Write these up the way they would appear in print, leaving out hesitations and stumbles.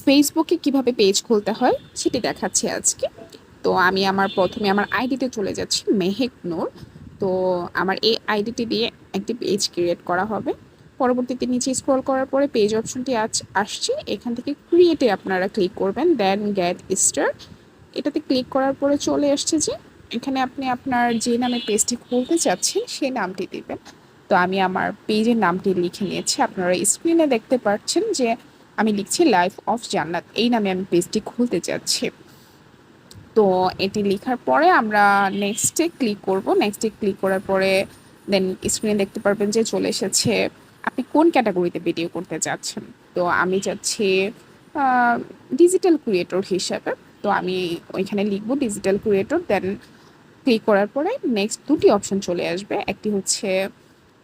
ফেসবুকে কিভাবে পেজ খুলতে হয় সেটি দেখাচ্ছি আজকে। তো আমি প্রথমে আমার আইডিতে চলে যাচ্ছি, মেহেক নূর। তো আমার এই আইডিটি দিয়ে একটি পেজ ক্রিয়েট করা হবে। পরবর্তীতে নিচে স্ক্রল করার পরে পেজ অপশনটি আসছে, এখান থেকে ক্রিয়েটে আপনারা ক্লিক করবেন, দেন গেট স্টার্ট এটাতে ক্লিক করার পরে চলে আসছে যে এখানে আপনি আপনার যে নামে পেজটি খুলতে চাচ্ছেন সেই নামটি দিবেন। তো আমি আমার পেজের নামটি লিখে নিয়েছি, আপনারা স্ক্রিনে দেখতে পাচ্ছেন যে আমি লিখছি লাইফ অফ জান্নাত, এই নামে আমি পেজটি খুলতে চাচ্ছি। তো এটি লেখার পরে আমরা নেক্সটে ক্লিক করব। নেক্সটে ক্লিক করার পরে দেন স্ক্রিনে দেখতে পারবেন যে চলে এসেছে আপনি কোন ক্যাটাগরিতে ভিডিও করতে চাচ্ছেন। তো আমি চাচ্ছি ডিজিটাল ক্রিয়েটর হিসাবে। তো আমি ওইখানে লিখবো ডিজিটাল ক্রিয়েটর, দেন ক্লিক করার পরে নেক্সট দুটি অপশন চলে আসবে। একটি হচ্ছে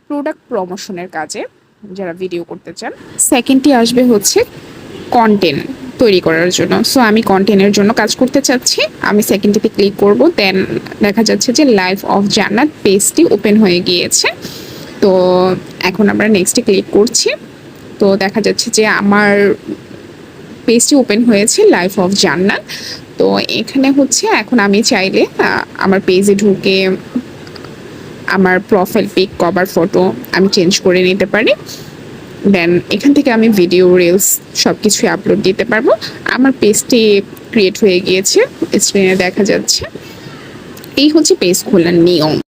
প্রোডাক্ট প্রমোশনের কাজে যারা ভিডিও করতে চান, সেকেন্ডটি আসবে হচ্ছে কন্টেন্ট তৈরি করার জন্য। সো আমি কন্টেন্টের জন্য কাজ করতে চাচ্ছি, আমি সেকেন্ডটিতে ক্লিক করব। দেন দেখা যাচ্ছে যে লাইফ অফ জান্নাত পেজটি ওপেন হয়ে গিয়েছে। তো এখন আমরা নেক্সটে ক্লিক করছি। তো দেখা যাচ্ছে যে আমার পেজটি ওপেন হয়েছে লাইফ অফ জান্নাত। তো এখানে হচ্ছে এখন আমি চাইলে আমার পেজে ঢুকে আমার প্রোফাইল পিক, কভার ফটো আমি চেঞ্জ করে নিতে পারি। দেন এখান থেকে আমি ভিডিও, রিলস সব কিছুই আপলোড দিতে পারবো। আমার পেজটি ক্রিয়েট হয়ে গিয়েছে, স্ক্রিনে দেখা যাচ্ছে। এই হচ্ছে পেজ খোলার নিয়ম।